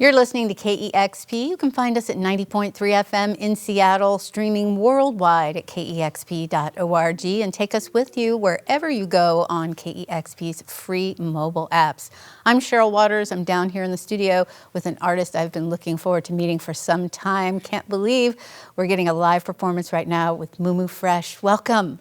You're listening to KEXP. You can find us at 90.3 FM in Seattle, streaming worldwide at kexp.org, and take us with you wherever you go on KEXP's free mobile apps. I'm Cheryl Waters. I'm down here in the studio with an artist I've been looking forward to meeting for some time. Can't believe we're getting a live performance right now with Mumu Fresh. Welcome.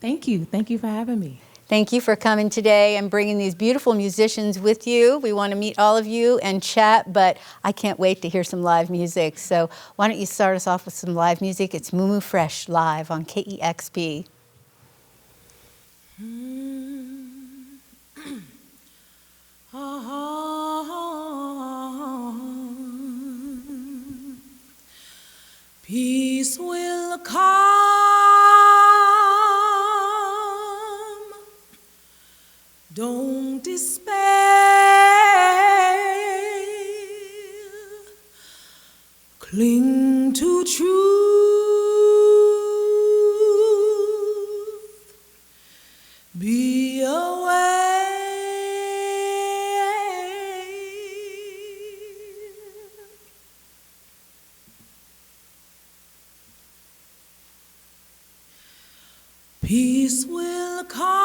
Thank you. Thank you for having me. Thank you for coming today and bringing these beautiful musicians with you. We want to meet all of you and chat, but I can't wait to hear some live music. So why don't you start us off with some live music? It's Mumu Fresh live on KEXP. Peace will come. Don't despair, cling to truth, be aware, peace will come.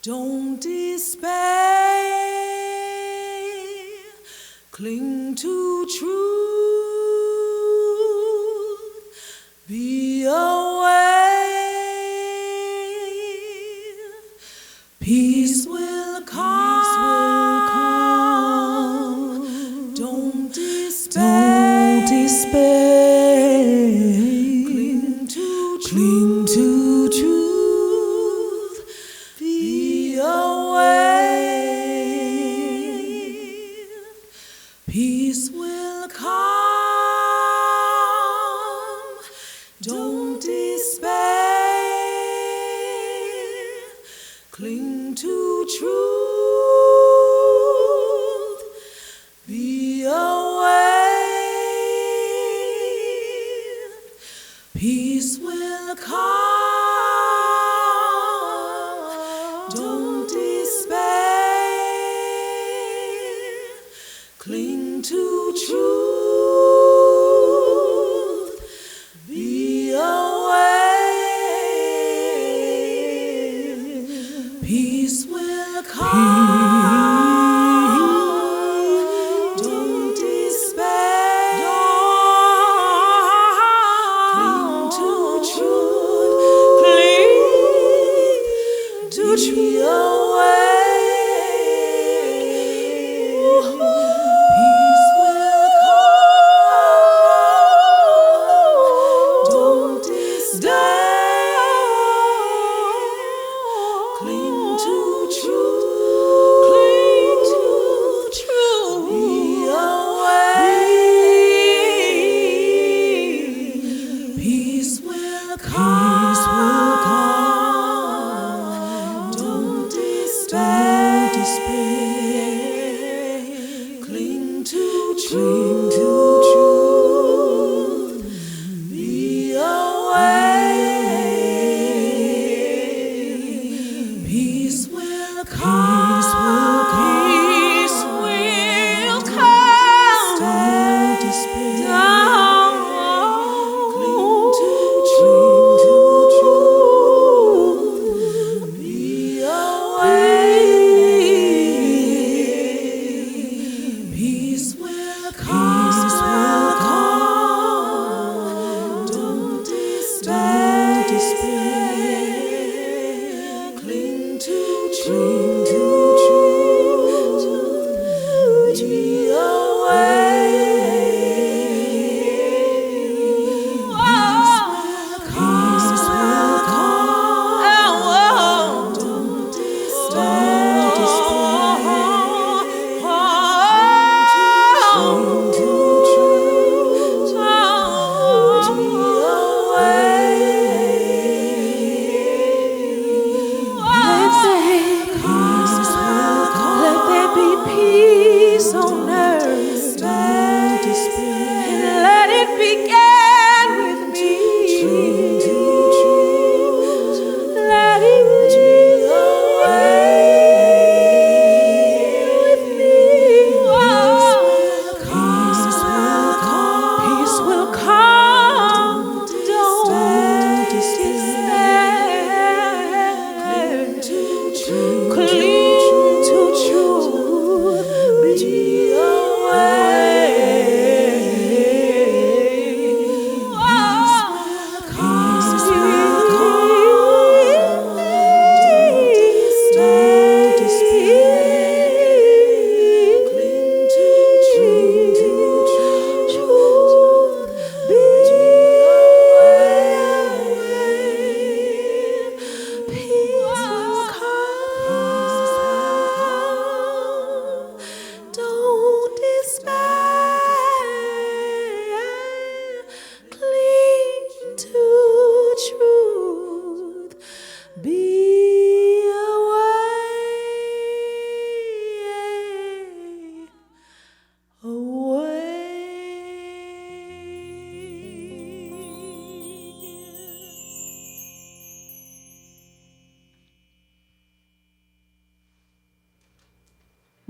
Don't despair, cling to truth, be aware, peace will come, don't despair, cling to truth. Peace will come, don't despair, cling to truth, be aware, peace will come, don't despair, cling to truth, be aware, peace will come, don't despair, cling to truth, be aware.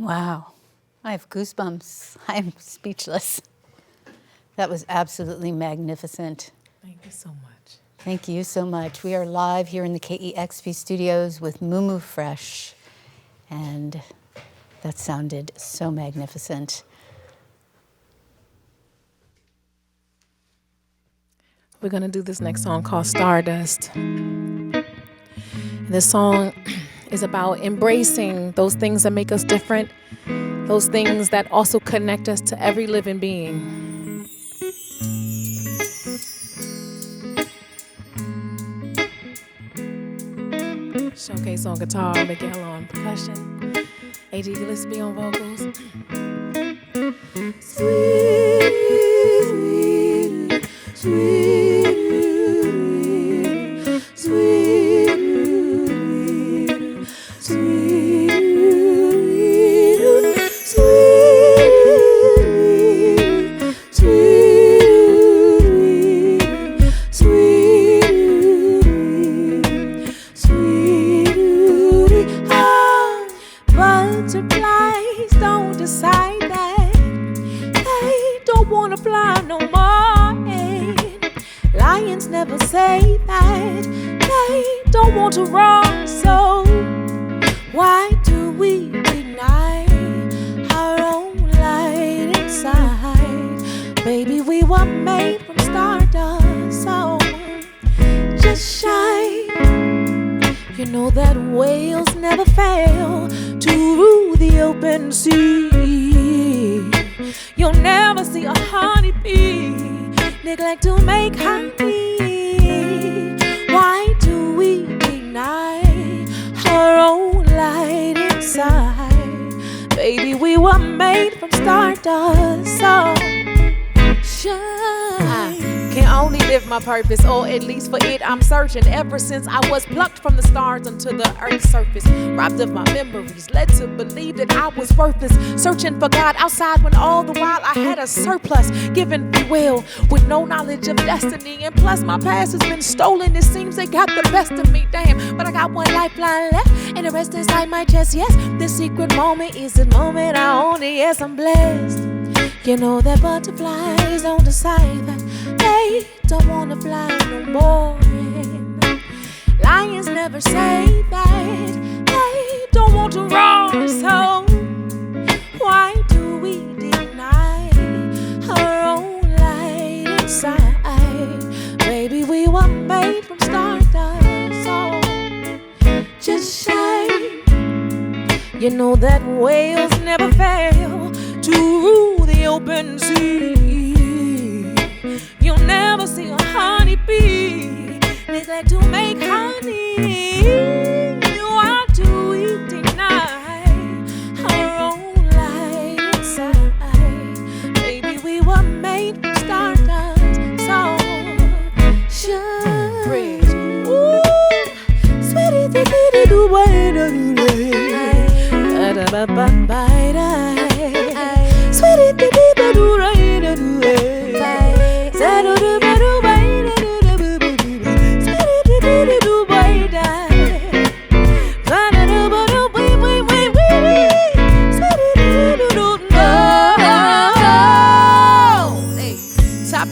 Wow. I have goosebumps. I am speechless. That was absolutely magnificent. Thank you so much. Thank you so much. We are live here in the KEXP studios with Mumu Fresh, and that sounded so magnificent. We're going to do this next song called Stardust. And this song is about embracing those things that make us different, those things that also connect us to every living being. Showcase on guitar, Miguel on percussion, AG Gillispien on vocals. Sweet, sweet, sweet, sweet, butterflies don't decide that they don't wanna fly no more. Lions never say that they don't want to run. So why do we deny our own light inside? Baby, we were made from stardust, so just shine. You know that whales never fail to rule the open sea. You'll never see a honeybee neglect to make honey. Why do we deny our own light inside? Baby, we were made from stardust, so shine. Can only live my purpose, or at least for it I'm searching. Ever since I was plucked from the stars onto the earth's surface, robbed of my memories, led to believe that I was worthless, searching for God outside when all the while I had a surplus, given free will with no knowledge of destiny. And plus my past has been stolen, it seems they got the best of me, damn. But I got one lifeline left, and the rest inside my chest. Yes, this secret moment is the moment I own it. Yes, I'm blessed. You know that butterflies don't decide that they don't wanna fly no more. Lions never say that they don't want to run. So why do we deny our own light inside? Baby, we were made from stardust, so just shine. You know that whales never fail to rule the open sea. You'll never see a honeybee neglect to make honey. Why do we deny our own light inside? Baby, we were made from stardust, so shine. Ooh, sweetie, dee do way da da ba ba ba da. Sweetie, dee do right da do way.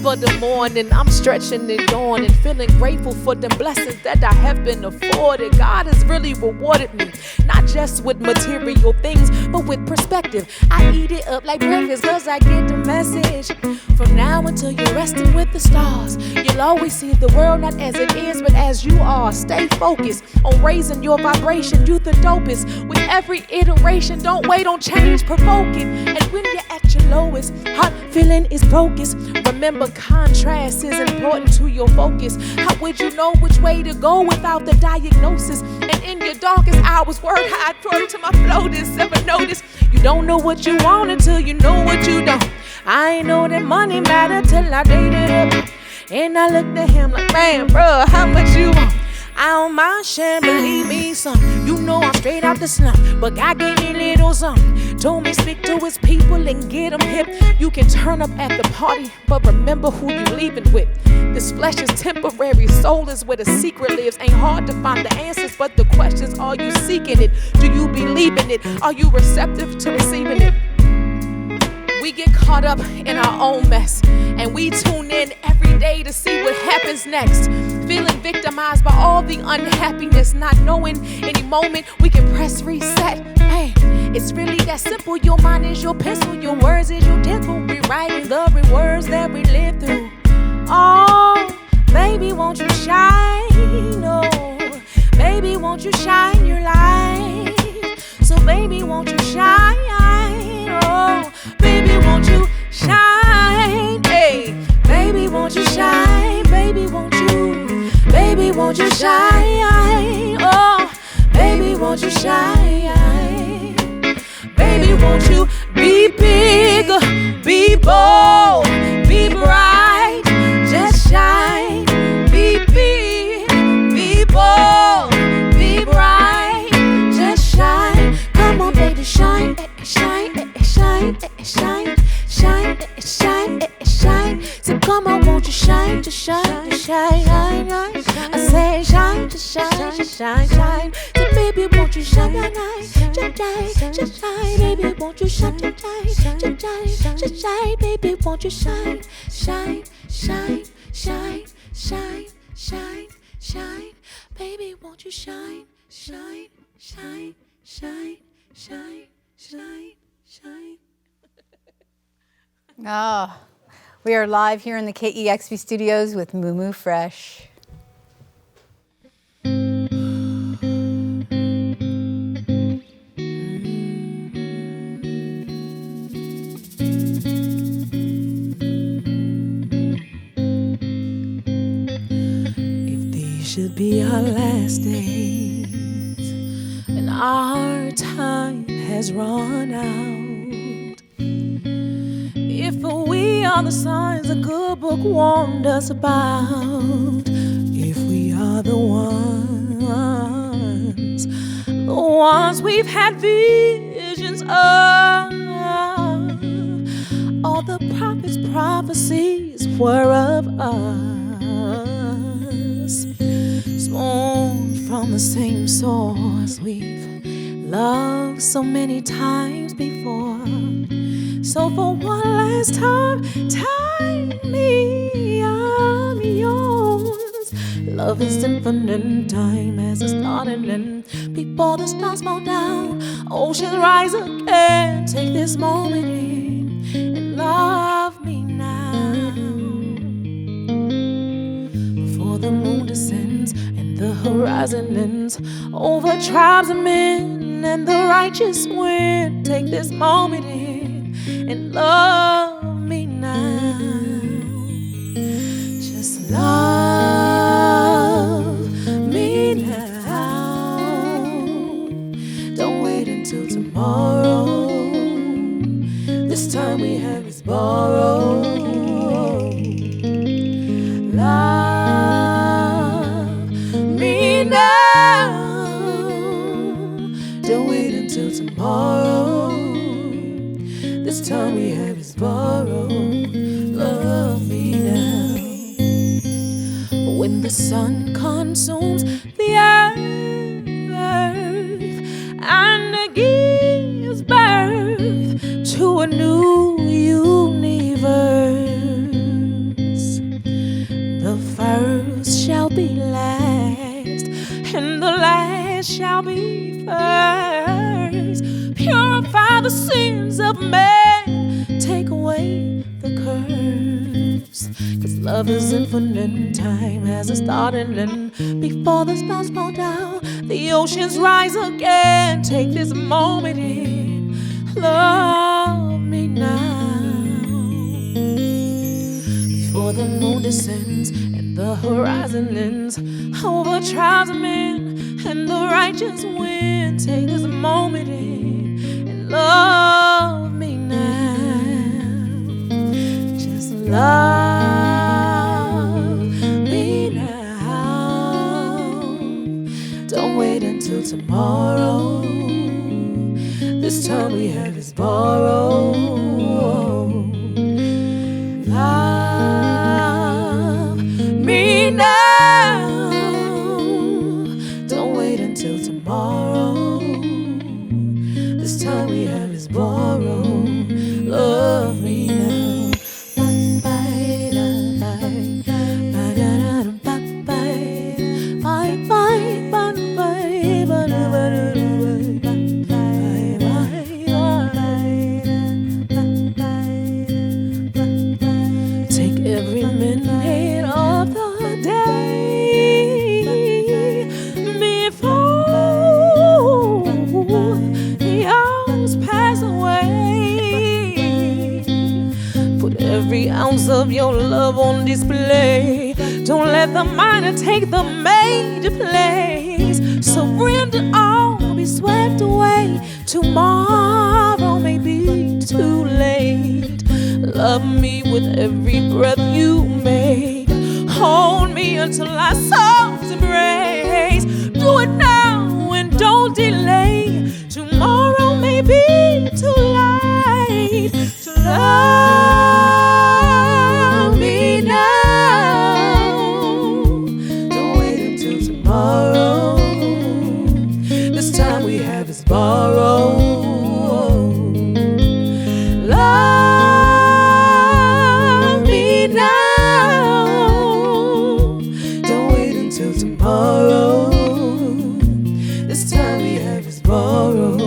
Of the morning, I'm stretching and yawning, feeling grateful for the blessings that I have been afforded. God has really rewarded me, not just with material things, but with perspective. I eat it up like breakfast, cause I get the message. From now until you're resting with the stars, you'll always see the world not as it is, but as you are. Stay focused on raising your vibration, you the dopest. With every iteration, don't wait on change, provoke it. And when you're at your lowest, heart feeling is broken. Remember, contrast is important to your focus. How would you know which way to go without the diagnosis? And in your darkest hours, word high, throw to my flow, this ever notice. You don't know what you want until you know what you don't. I ain't know that money mattered till I dated him. And I looked at him like, man, bro, how much you want? I don't mind sharing, believe me, son. You know I'm straight out the slump, but God gave me a little something. Told me speak to his people and get them hip. You can turn up at the party, but remember who you leaving with. This flesh is temporary, soul is where the secret lives. Ain't hard to find the answers, but the questions, are you seeking it? Do you believe in it? Are you receptive to receiving it? We get caught up in our own mess, and we tune in every day to see what happens next. Feeling victimized by all the unhappiness, not knowing any moment we can press reset. Man, it's really that simple. Your mind is your pencil, your words is your temple. Rewriting the words that we live through. Oh, baby, won't you shine? Oh, baby, won't you shine your light? So baby, won't you shine? Oh, baby, won't you shine? Hey, baby, won't you shine? Baby, won't you? Baby, won't you shine? Oh, baby, won't you shine? Baby, won't you be big, be bold, be bright, just shine. Be big, be bold, be bright, just shine. Come on, baby, shine, shine, shine, shine, shine, shine, shine. So come on, won't you shine, just shine, just shine, I say shine, just shine, just shine, shine. So baby, won't you shine, just shine, baby, won't you shine, just shine, just shine, baby, won't you shine, shine, shine, shine, shine, shine, shine, baby, won't you shine, shine, shine, shine, shine, shine, shine. Oh, we are live here in the KEXP studios with Mumu Fresh. Should be our last days, and our time has run out. If we are the signs the good book warned us about, if we are the ones we've had visions of, all the prophets' prophecies were of us. Born from the same source we've loved so many times before. So for one last time, me, I'm yours. Love is infinite, time has a start and end. Before the stars fall down, oceans rise again. Take this moment in and love me now. Before the moon descends, the horizon ends over tribes of men, and the righteous win. Take this moment in and love me now. Just love me now. Don't wait until tomorrow. This time we have is borrowed. Tomorrow, this time we have is borrowed. Love me now. When the sun consumes the earth and gives birth to a new universe, the first shall be last, and the last shall be first. Purify the sins of men, take away the curse. Cause love is infinite, time has a start and end. Before the stars fall down, the oceans rise again. Take this moment in, love me now. Before the moon descends and the horizon ends over tribes of men, and the righteous win. Take this moment in and love me now. Just love me now. tomorrow. This time we have is borrowed. Love me now. Don't wait until tomorrow. This time we have is borrowed. Love me now. Of your love on display. Don't let the minor take the major place. Surrender all, be swept away. Tomorrow may be too late. Love me with every breath you make. Hold me until our souls embrace. Do it now and don't delay. Tomorrow may be too late to love. Borrow. Love me now. Don't wait until tomorrow. This time we have is borrowed.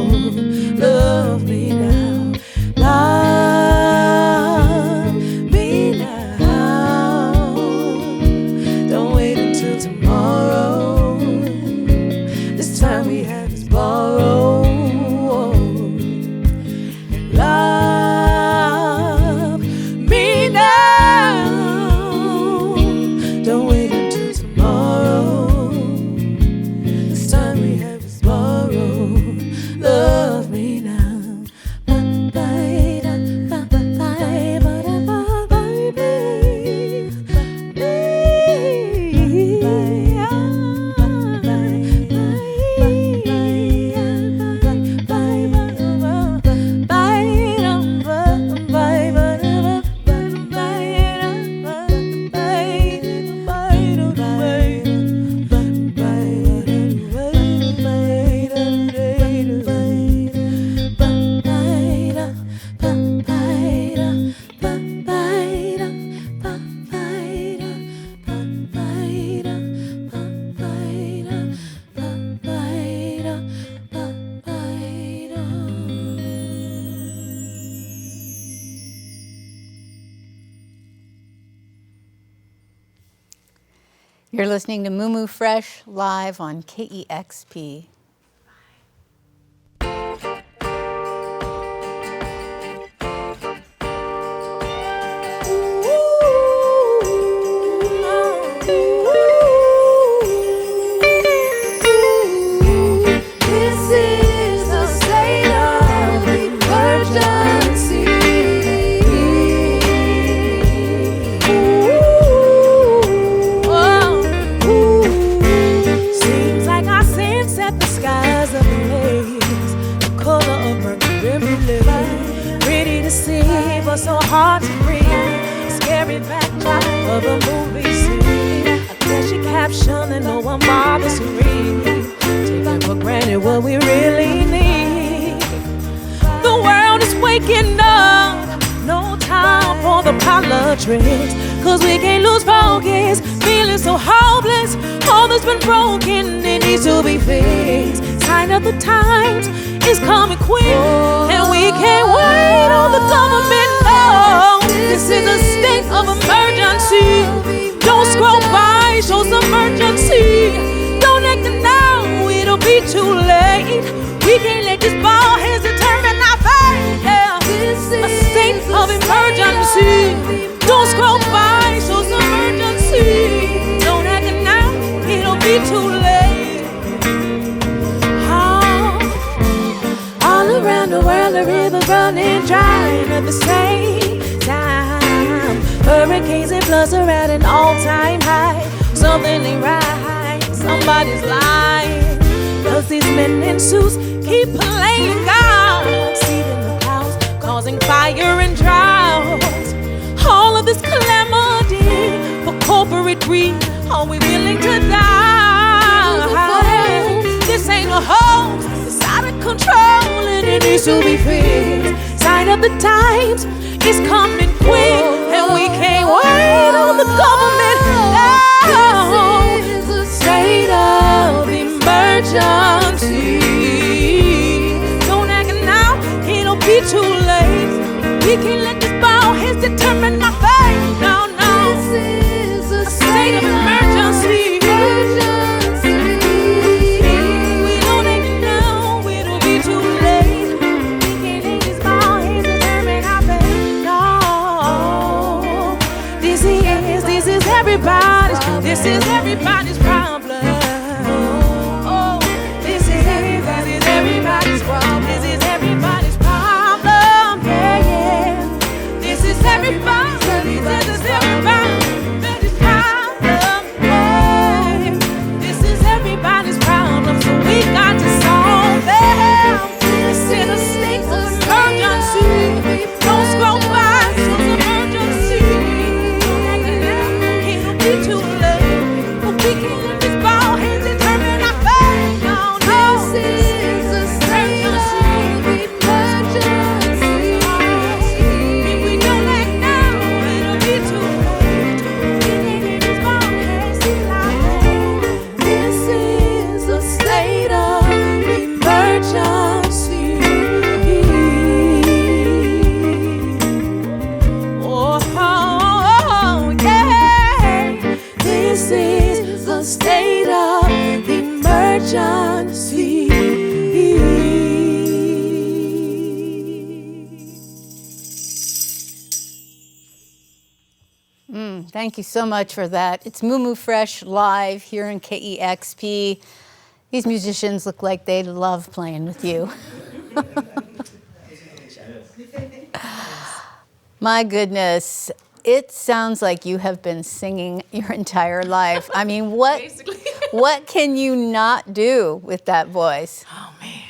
Love me now. Love me now. Don't wait until tomorrow. This time we have is borrowed. You're listening to Mumu Fresh live on KEXP. So hard to read, scary backdrop of a movie scene. A catchy caption that no one bothers to read, taking for granted what we really need. The world is waking up, no time for the parlor tricks, cause we can't lose focus, feeling so hopeless. All that's been broken, it needs to be fixed. Sign of the times is coming quick, and we can't wait on the government. This is a state of emergency. Don't scroll by, shows emergency. Don't act now, it'll be too late. We can't let this ball heads determine our fate. Yeah. A state of emergency. Don't scroll by, shows emergency. Don't act now, it'll be too late. All around the world, the river's running dry at the same time. Hurricanes and floods are at an all-time high. Something ain't right, somebody's lying. 'cause these men in suits keep playing God. Seed in the clouds, causing fire and drought. All of this calamity for corporate greed. Are we willing to die? This ain't a hoax. It's out of control and it needs to be fixed. Sign of the times is coming quick, and we can't wait on the government. No, this is a state of emergency. Don't act now, it'll be too late. We can't let this bald head determine my fate. No, no, this is a state of emergency. We don't act now, it'll be too late. We can't let this bald head determine our fate. No, this is everybody's. This is everybody's problem. Oh, this is everybody's problem. This is everybody's problem. Yeah, yeah. This is everybody's. This is everybody's problem. Yeah. This is everybody's problem. So we got to solve them. This is a state of emergency. Don't scroll by. It's an emergency. It'll be too late. But we can't let this bald head determine our fate. No, no. This is a state of emergency. If we don't act now, it'll be too late. We can't let this bald head see light. This is a state of emergency. Oh, yeah. This is a state of emergency. Thank you so much for that. It's Mumu Fresh live here in KEXP. These musicians look like they love playing with you. My goodness, it sounds like you have been singing your entire life. I mean, what can you not do with that voice? Oh, man.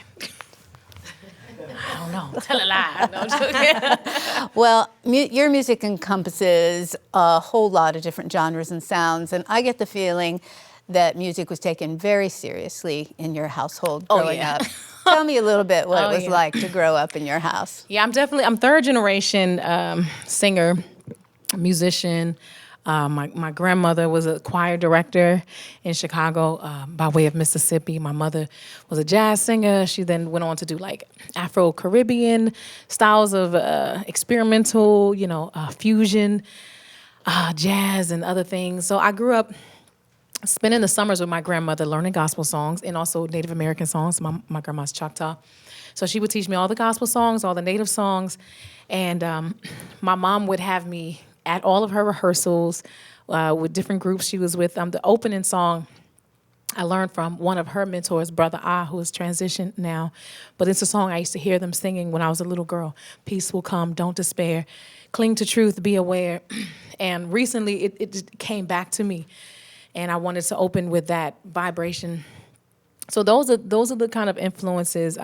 I don't know. Tell a lie. No, I'm joking. Well, your music encompasses a whole lot of different genres and sounds, and I get the feeling that music was taken very seriously in your household growing up. Tell me a little bit what it was like to grow up in your house. Yeah, I'm third generation singer, musician. My grandmother was a choir director in Chicago by way of Mississippi. My mother was a jazz singer. She then went on to do like Afro-Caribbean styles of experimental, fusion, jazz and other things. So I grew up spending the summers with my grandmother learning gospel songs and also Native American songs. My grandma's Choctaw. So she would teach me all the gospel songs, all the Native songs. And my mom would have me at all of her rehearsals with different groups she was with. The opening song I learned from one of her mentors, Brother Ah, who has transitioned now. But it's a song I used to hear them singing when I was a little girl. Peace will come, don't despair. Cling to truth, be aware. And recently it just came back to me. And I wanted to open with that vibration. So those are the kind of influences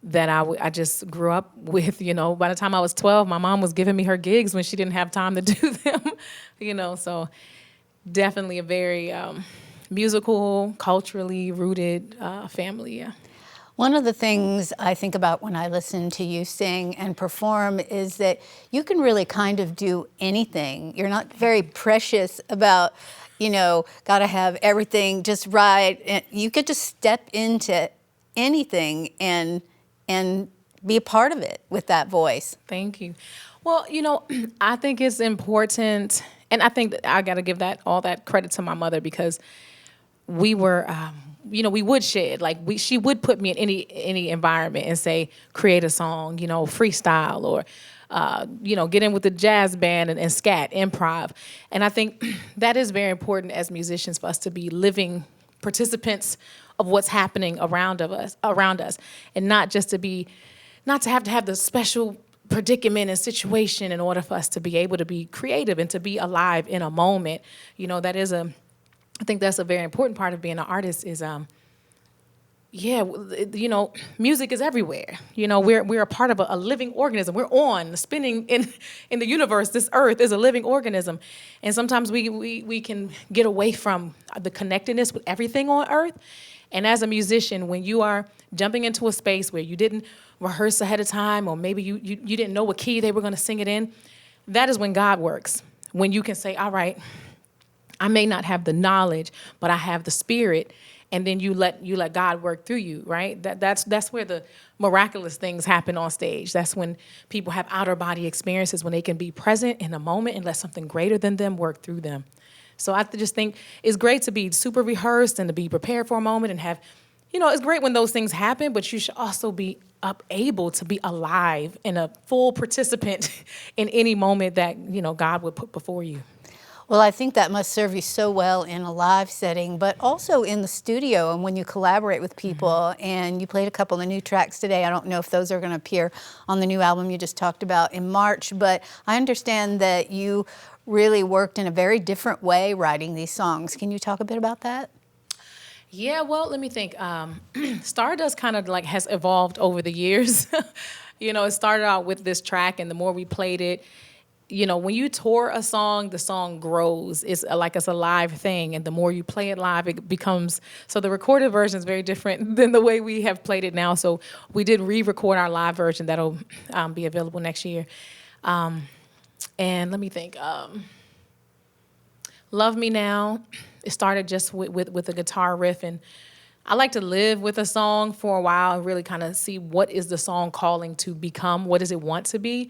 that I just grew up with. By the time I was 12, my mom was giving me her gigs when she didn't have time to do them. So definitely a very musical, culturally rooted family. Yeah. One of the things I think about when I listen to you sing and perform is that you can really kind of do anything. You're not very precious about, got to have everything just right. And you could just step into anything and be a part of it with that voice. Thank you. Well, I think it's important, and I think that I got to give all that credit to my mother because we were, we would share. She would put me in any environment and say, create a song, freestyle or, get in with the jazz band and scat, improv. And I think that is very important as musicians for us to be living participants of what's happening around us, and not just not to have the special predicament and situation in order for us to be able to be creative and to be alive in a moment. I think that's a very important part of being an artist is Yeah, music is everywhere. We're a part of a living organism. We're spinning in the universe. This earth is a living organism. And sometimes we can get away from the connectedness with everything on earth. And as a musician, when you are jumping into a space where you didn't rehearse ahead of time, or maybe you didn't know what key they were going to sing it in, that is when God works. When you can say, all right, I may not have the knowledge, but I have the spirit. And then you let God work through you, right? That's where the miraculous things happen on stage. That's when people have outer body experiences, when they can be present in the moment and let something greater than them work through them. So I just think it's great to be super rehearsed and to be prepared for a moment and have, it's great when those things happen, but you should also be able to be alive and a full participant in any moment that, God would put before you. Well, I think that must serve you so well in a live setting, but also in the studio and when you collaborate with people. And you played a couple of new tracks today. I don't know if those are going to appear on the new album you just talked about in March, but I understand that you really worked in a very different way writing these songs. Can you talk a bit about that? Yeah, well, let me think. Stardust kind of has evolved over the years. It started out with this track, and the more we played it, when you tour a song, the song grows. It's a live thing, and the more you play it live, it becomes, so the recorded version is very different than the way we have played it now. So we did re-record our live version that'll be available next year. And let me think. Love Me Now, it started just with a guitar riff, and I like to live with a song for a while and really kind of see what is the song calling to become, what does it want to be.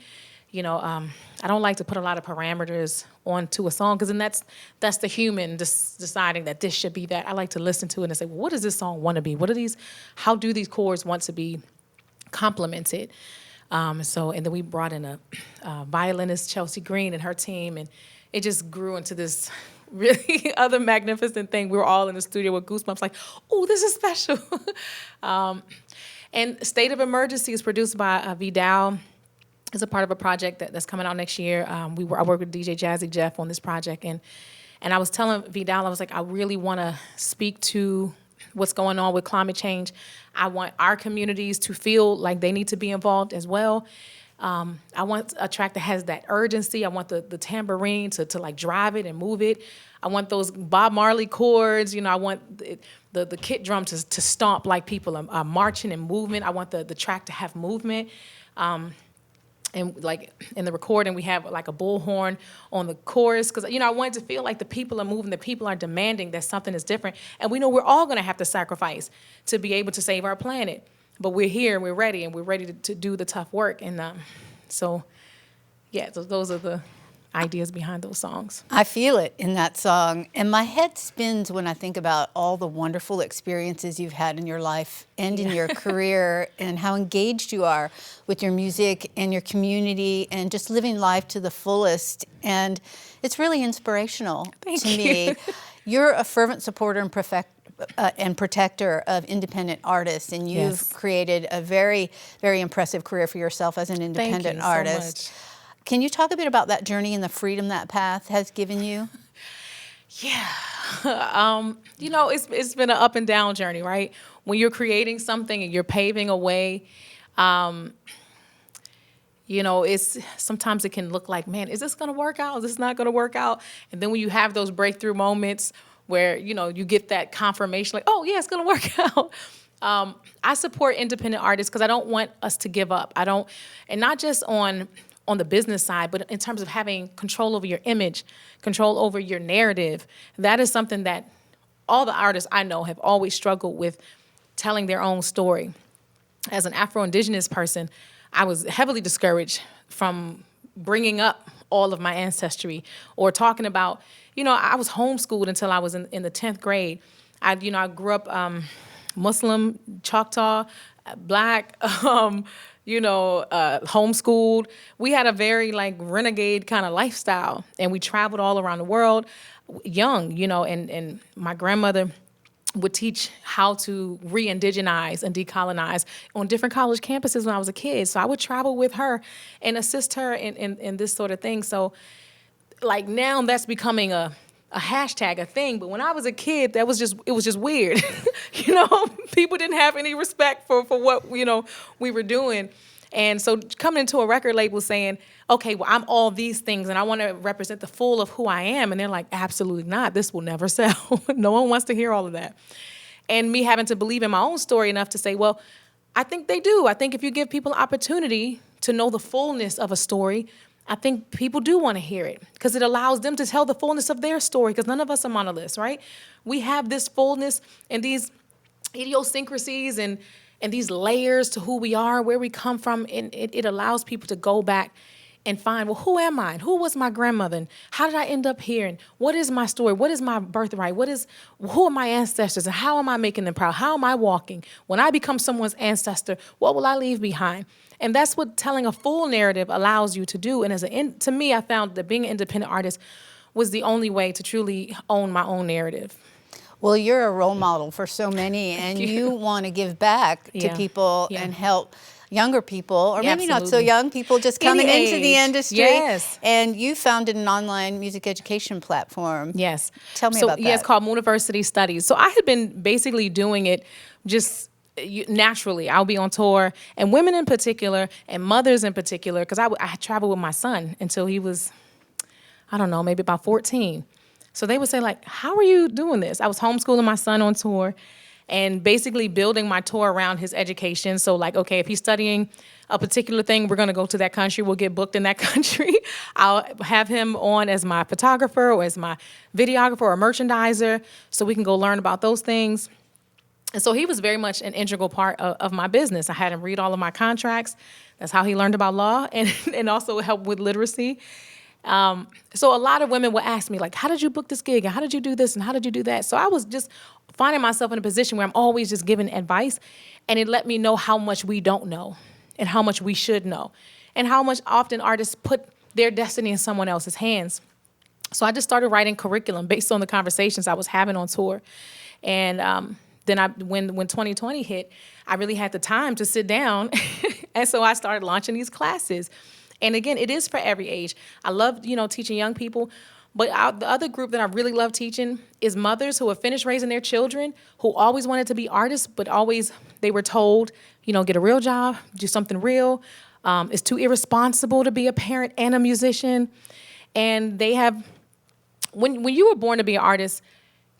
I don't like to put a lot of parameters onto a song, because then that's the human deciding that this should be that. I like to listen to it and say, well, what does this song want to be? How do these chords want to be complemented? And then we brought in a violinist, Chelsea Green, and her team, and it just grew into this really other magnificent thing. We were all in the studio with goosebumps, like, oh, this is special. And State of Emergency is produced by Vidal. It's a part of a project that's coming out next year. I work with DJ Jazzy Jeff on this project, and I was telling Vidal, I was like, I really want to speak to what's going on with climate change. I want our communities to feel like they need to be involved as well. I want a track that has that urgency. I want the tambourine to drive it and move it. I want those Bob Marley chords. I want the kit drum to stomp like people are marching and movement. I want the track to have movement. And in the recording, we have a bullhorn on the chorus, because I wanted to feel like the people are moving, the people are demanding that something is different, and we know we're all going to have to sacrifice to be able to save our planet. But we're here, and we're ready to do the tough work. And so those are the ideas behind those songs. I feel it in that song, and my head spins when I think about all the wonderful experiences you've had in your life and in your career, and how engaged you are with your music and your community and just living life to the fullest. And it's really inspirational to me. You're a fervent supporter and protector of independent artists, and you've created a very, very impressive career for yourself as an independent artist. So much. Can you talk a bit about that journey and the freedom that path has given you? Yeah. It's been an up and down journey, right? When you're creating something and you're paving a way, sometimes it can look like, man, is this going to work out? Is this not going to work out? And then when you have those breakthrough moments where, you get that confirmation, like, oh, yeah, it's going to work out. I support independent artists because I don't want us to give up. And not just on the business side, but in terms of having control over your image, control over your narrative. That is something that all the artists I know have always struggled with, telling their own story. As an Afro-Indigenous person, I was heavily discouraged from bringing up all of my ancestry or talking about, I was homeschooled until I was in the 10th grade. I grew up Muslim, Choctaw, Black, homeschooled. We had a very renegade kind of lifestyle, and we traveled all around the world young, and my grandmother would teach how to re-indigenize and decolonize on different college campuses when I was a kid. So I would travel with her and assist her in this sort of thing. So now that's becoming a hashtag, a thing. But when I was a kid, it was just weird. People didn't have any respect for what, we were doing. And so coming into a record label saying, okay, well, I'm all these things and I want to represent the full of who I am. And they're like, absolutely not. This will never sell. No one wants to hear all of that. And me having to believe in my own story enough to say, well, I think they do. I think if you give people an opportunity to know the fullness of a story, I think people do want to hear it because it allows them to tell the fullness of their story, because none of us are monoliths, right? We have this fullness and these idiosyncrasies and these layers to who we are, where we come from, and it allows people to go back and find, well, who am I? And who was my grandmother? And how did I end up here? And what is my story? What is my birthright? Who are my ancestors? And how am I making them proud? How am I walking? When I become someone's ancestor, what will I leave behind? And that's what telling a full narrative allows you to do. And to me, I found that being an independent artist was the only way to truly own my own narrative. Well, you're a role model for so many, and you want to give back to people and help younger people, or maybe not so young people just coming into the industry. Yes. And you founded an online music education platform. Yes. Tell me about that. Yeah, it's called University Studies. So I had been basically doing it just naturally. I'll be on tour, and women in particular, and mothers in particular, because I traveled with my son until he was, I don't know, maybe about 14. So they would say, like, how are you doing this? I was homeschooling my son on tour and basically building my tour around his education. So, like, okay, if he's studying a particular thing, we're going to go to that country. We'll get booked in that country. I'll have him on as my photographer or as my videographer or merchandiser so we can go learn about those things. And so he was very much an integral part of my business. I had him read all of my contracts. That's how he learned about law and also helped with literacy. So a lot of women would ask me, like, how did you book this gig? And how did you do this? And how did you do that? So I was just finding myself in a position where I'm always just giving advice. And it let me know how much we don't know and how much we should know and how much often artists put their destiny in someone else's hands. So I just started writing curriculum based on the conversations I was having on tour. And then when 2020 hit, I really had the time to sit down. And so I started launching these classes. And again, it is for every age. I love, teaching young people. But the other group that I really love teaching is mothers who have finished raising their children, who always wanted to be artists, but always they were told, get a real job, do something real. It's too irresponsible to be a parent and a musician. And they have, when you were born to be an artist,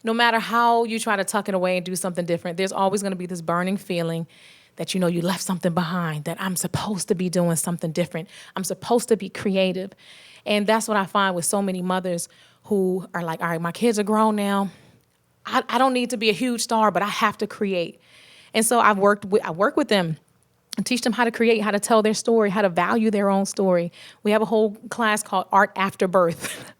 no matter how you try to tuck it away and do something different, there's always going to be this burning feeling that you left something behind, that I'm supposed to be doing something different. I'm supposed to be creative. And that's what I find with so many mothers who are like, all right, my kids are grown now. I don't need to be a huge star, but I have to create. And so I work with them and teach them how to create, how to tell their story, how to value their own story. We have a whole class called Art After Birth.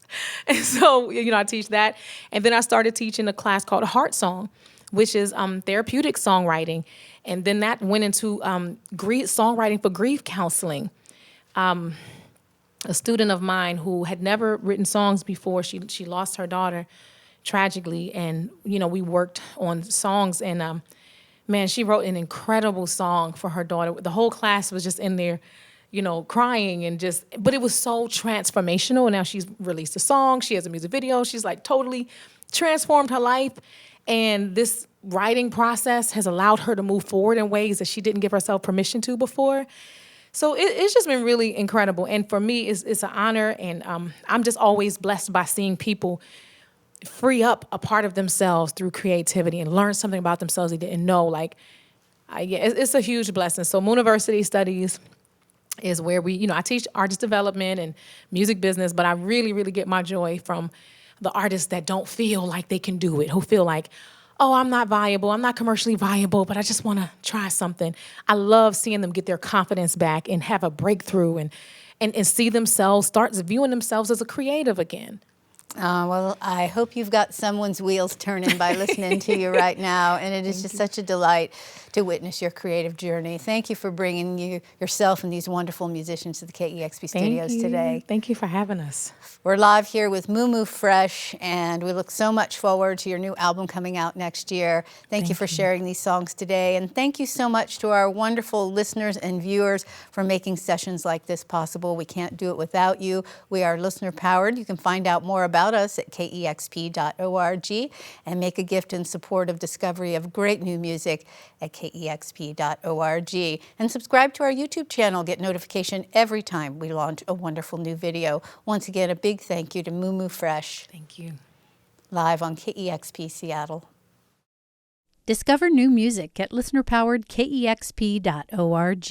And so, I teach that. And then I started teaching a class called Heart Song, which is therapeutic songwriting. And then that went into songwriting for grief counseling. A student of mine who had never written songs before, she lost her daughter tragically, and we worked on songs, and she wrote an incredible song for her daughter. The whole class was just in there, crying but it was so transformational. And now she's released a song, she has a music video, she's like totally transformed her life. And this writing process has allowed her to move forward in ways that she didn't give herself permission to before. So it's just been really incredible. And for me, it's an honor. And I'm just always blessed by seeing people free up a part of themselves through creativity and learn something about themselves they didn't know. It's a huge blessing. So University Studies is where I teach artist development and music business, but I really, really get my joy from the artists that don't feel like they can do it, who feel like, oh, I'm not viable, I'm not commercially viable, but I just want to try something. I love seeing them get their confidence back and have a breakthrough and see themselves, start viewing themselves as a creative again. Well, I hope you've got someone's wheels turning by listening to you right now, and it is just such a delight to witness your creative journey. Thank you for bringing yourself and these wonderful musicians to the KEXP studios today. Thank you for having us. We're live here with Mumu Fresh, and we look so much forward to your new album coming out next year. Thank you for sharing these songs today, and thank you so much to our wonderful listeners and viewers for making sessions like this possible. We can't do it without you. We are listener-powered. You can find out more about about us at KEXP.org and make a gift in support of discovery of great new music at KEXP.org. And subscribe to our YouTube channel. Get notification every time we launch a wonderful new video. Once again, a big thank you to Mumu Fresh. Thank you. Live on KEXP Seattle. Discover new music at listener-powered KEXP.org.